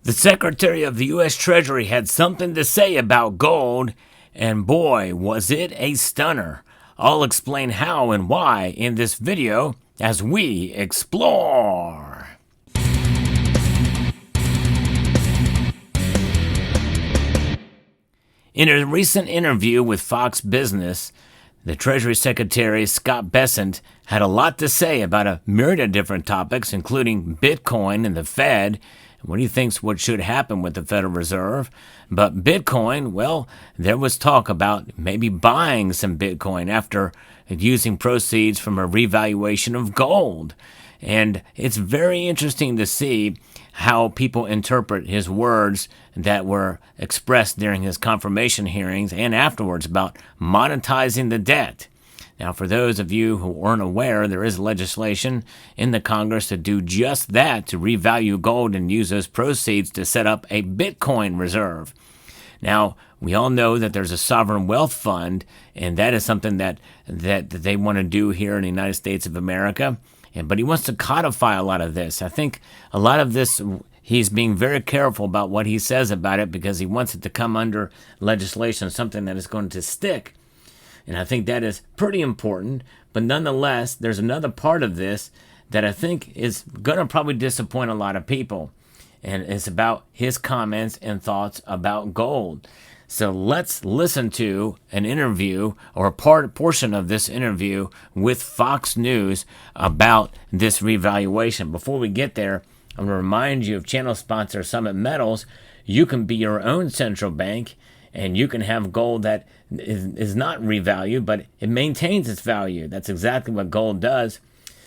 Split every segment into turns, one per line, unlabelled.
The Secretary of the U.S. Treasury had something to say about gold, and boy, was it a stunner. I'll explain how and why in this video as we explore. In a recent interview with Fox Business, the Treasury Secretary Scott Bessent had a lot to say about a myriad of different topics, including Bitcoin and the Fed, what he thinks what should happen with the Federal Reserve. But Bitcoin, well, there was talk about maybe buying some Bitcoin after using proceeds from a revaluation of gold. And it's very interesting to see how people interpret his words that were expressed during his confirmation hearings and afterwards about monetizing the debt. Now, for those of you who aren't aware, there is legislation in the Congress to do just that, to revalue gold and use those proceeds to set up a Bitcoin reserve. Now, we all know that there's a sovereign wealth fund, and that is something that they want to do here in the United States of America. But he wants to codify a lot of this. I think a lot of this, he's being very careful about what he says about it because he wants it to come under legislation, something that is going to stick. And I think that is pretty important. But nonetheless, there's another part of this that I think is going to probably disappoint a lot of people. And it's about his comments and thoughts about gold. So let's listen to an interview or a portion of this interview with Fox News about this revaluation. Before we get there, I'm going to remind you of channel sponsor Summit Metals. You can be your own central bank, and you can have gold that is not revalued, but it maintains its value. That's exactly what gold does.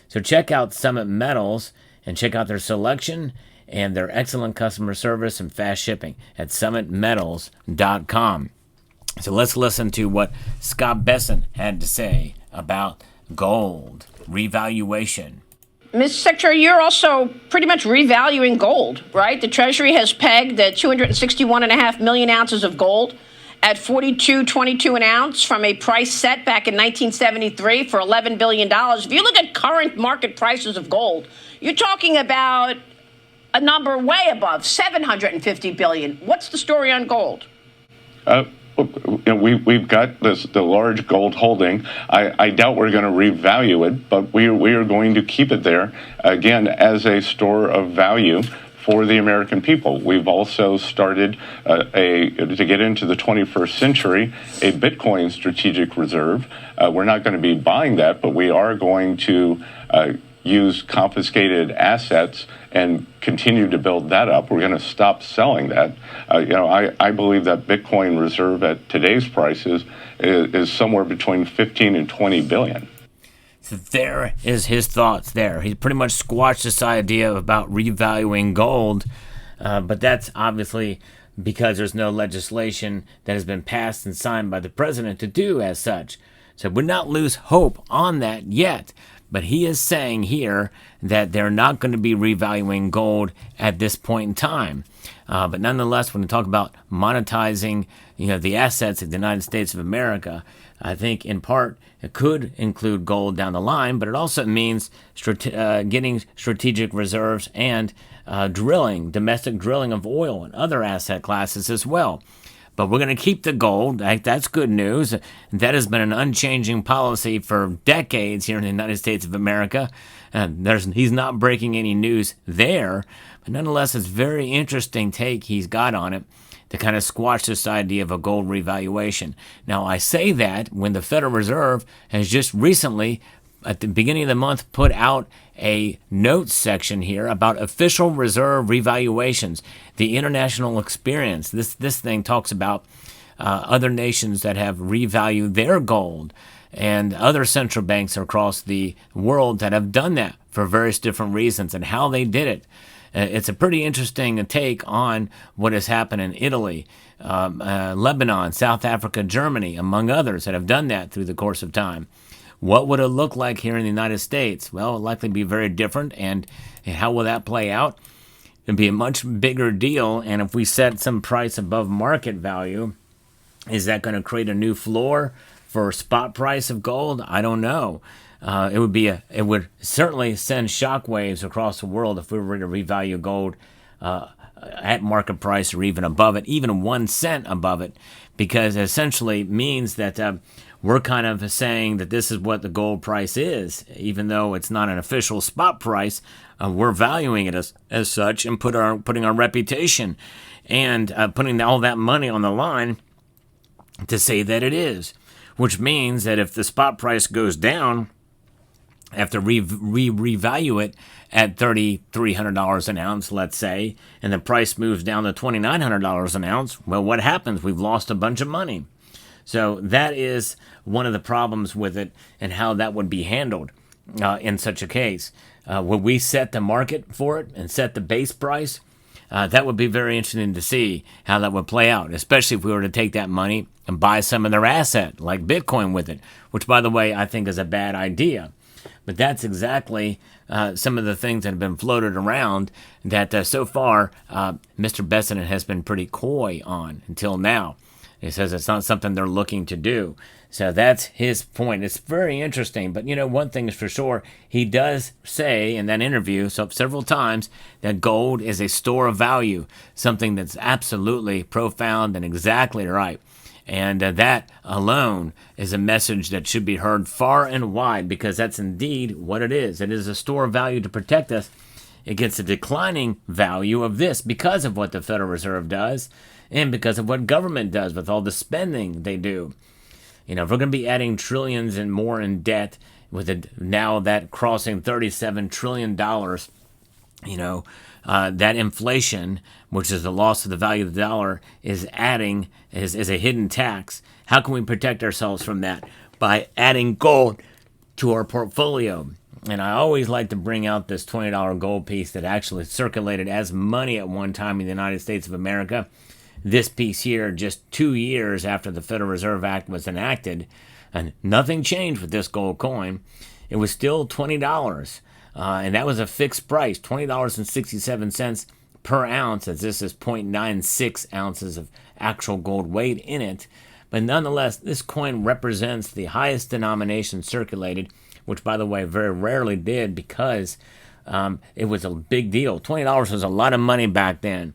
So check out Summit Metals and check out their selection and their excellent customer service and fast shipping at summitmetals.com. So let's listen to what Scott Bessent had to say about gold revaluation.
Mr. Secretary, you're also pretty much revaluing gold, right? The Treasury has pegged the 261.5 million ounces of gold at $42.22 an ounce from a price set back in 1973 for $11 billion. If you look at current market prices of gold, you're talking about a number way above $750 billion. What's the story on gold?
We've got the large gold holding. I doubt we're going to revalue it, but we are going to keep it there, again, as a store of value for the American people. We've also started to get into the 21st century, a Bitcoin strategic reserve. We're not going to be buying that, but we are going to use confiscated assets and continue to build that up. We're going to stop selling that. I believe that Bitcoin reserve at today's prices is somewhere between 15 and 20 billion.
So there is his thoughts there. He pretty much squashed this idea about revaluing gold, but that's obviously because there's no legislation that has been passed and signed by the president to do as such. So would not lose hope on that yet. But he is saying here that they're not going to be revaluing gold at this point in time. But nonetheless, when we talk about monetizing, the assets of the United States of America, I think in part it could include gold down the line, but it also means getting strategic reserves and domestic drilling of oil and other asset classes as well. But we're going to keep the gold. That's good news. That has been an unchanging policy for decades here in the United States of America. He's not breaking any news there. But nonetheless, it's a very interesting take he's got on it to kind of squash this idea of a gold revaluation. Now, I say that when the Federal Reserve has just recently, at the beginning of the month, put out a notes section here about official reserve revaluations, the international experience. This thing talks about other nations that have revalued their gold and other central banks across the world that have done that for various different reasons and how they did it. It's a pretty interesting take on what has happened in Italy, Lebanon, South Africa, Germany, among others that have done that through the course of time. What would it look like here in the United States? Well, it'll likely be very different. And how will that play out? It'd be a much bigger deal. And if we set some price above market value, is that going to create a new floor for spot price of gold? I don't know. It would certainly send shockwaves across the world if we were to revalue gold at market price or even above it, even 1 cent above it, because it essentially means that we're kind of saying that this is what the gold price is, even though it's not an official spot price. We're valuing it as such and putting our reputation and putting all that money on the line to say that it is, which means that if the spot price goes down, after we revalue it at $3,300 an ounce, let's say, and the price moves down to $2,900 an ounce, well, what happens? We've lost a bunch of money. So that is one of the problems with it and how that would be handled in such a case. Would we set the market for it and set the base price? That would be very interesting to see how that would play out, especially if we were to take that money and buy some of their asset, like Bitcoin with it, which, by the way, I think is a bad idea. But that's exactly some of the things that have been floated around that so far Mr. Bessent has been pretty coy on until now. He says it's not something they're looking to do. So that's his point. It's very interesting. But, one thing is for sure, he does say in that interview several times that gold is a store of value, something that's absolutely profound and exactly right. And that alone is a message that should be heard far and wide, because that's indeed what it is. It is a store of value to protect us against the declining value of this because of what the Federal Reserve does and because of what government does with all the spending they do. If we're going to be adding trillions and more in debt, with it now that crossing $37 trillion, that inflation, which is the loss of the value of the dollar, is a hidden tax. How can we protect ourselves from that? By adding gold to our portfolio. And I always like to bring out this $20 gold piece that actually circulated as money at one time in the United States of America. This piece here, just 2 years after the Federal Reserve Act was enacted, and nothing changed with this gold coin. It was still $20. And that was a fixed price, $20.67 per ounce, as this is 0.96 ounces of actual gold weight in it. But nonetheless, this coin represents the highest denomination circulated, which, by the way, very rarely did, because it was a big deal. $20 was a lot of money back then,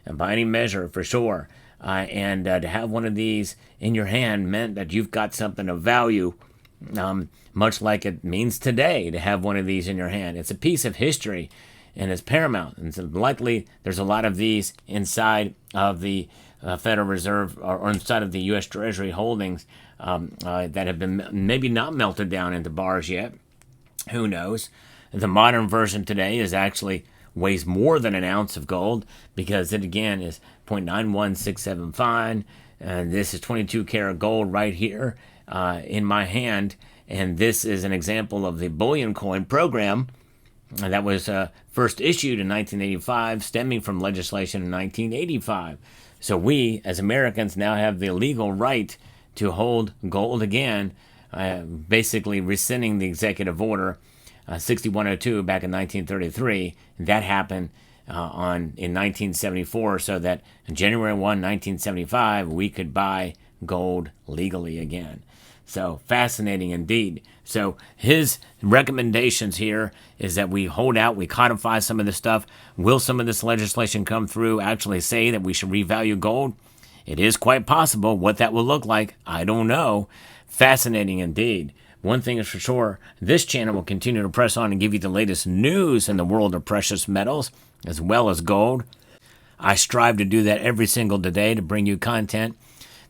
and by any measure, for sure. And to have one of these in your hand meant that you've got something of value, much like it means today to have one of these in your hand. It's a piece of history, and it's paramount. And so likely there's a lot of these inside of the Federal Reserve or inside of the U.S. Treasury holdings that have been maybe not melted down into bars yet. Who knows? The modern version today weighs more than an ounce of gold, because it again is 0.91675, and this is 22 karat gold right here in my hand. And this is an example of the bullion coin program that was first issued in 1985, stemming from legislation in 1985. So we, as Americans, now have the legal right to hold gold again, basically rescinding the executive order 6102 back in 1933. That happened in 1974, so that on January 1, 1975, we could buy gold legally again. So fascinating indeed. So his recommendations here is that we hold out, we codify some of this stuff. Will some of this legislation come through actually say that we should revalue gold? It is quite possible. What that will look like, I don't know. Fascinating indeed. One thing is for sure, this channel will continue to press on and give you the latest news in the world of precious metals, as well as gold. I strive to do that every single day, to bring you content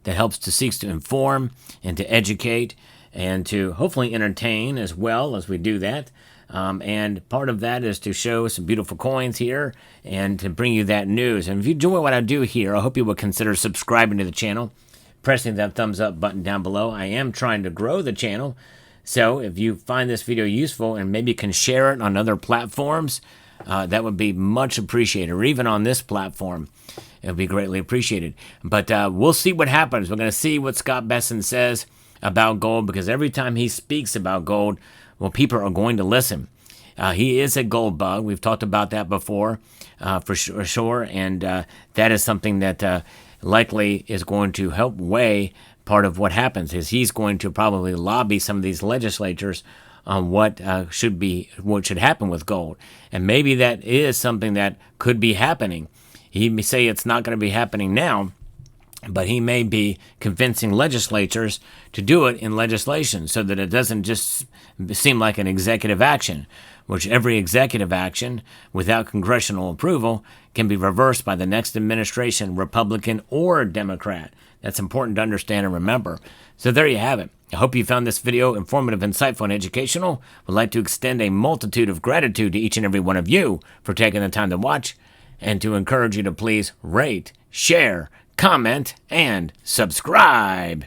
that seeks to inform and to educate and to hopefully entertain as well as we do that. And part of that is to show some beautiful coins here and to bring you that news. And if you enjoy what I do here, I hope you will consider subscribing to the channel, pressing that thumbs up button down below. I am trying to grow the channel. So if you find this video useful and maybe can share it on other platforms, that would be much appreciated, or even on this platform. It would be greatly appreciated. But we'll see what happens. We're going to see what Scott Bessent says about gold, because every time he speaks about gold, well, people are going to listen. He is a gold bug. We've talked about that before, for sure. And that is something that likely is going to help weigh part of what happens. Is he's going to probably lobby some of these legislatures on what should happen with gold. And maybe that is something that could be happening He may say it's not going to be happening now, but he may be convincing legislatures to do it in legislation so that it doesn't just seem like an executive action, which every executive action without congressional approval can be reversed by the next administration, Republican or Democrat. That's important to understand and remember. So there you have it. I hope you found this video informative, insightful, and educational. Would like to extend a multitude of gratitude to each and every one of you for taking the time to watch, and to encourage you to please rate, share, comment, and subscribe.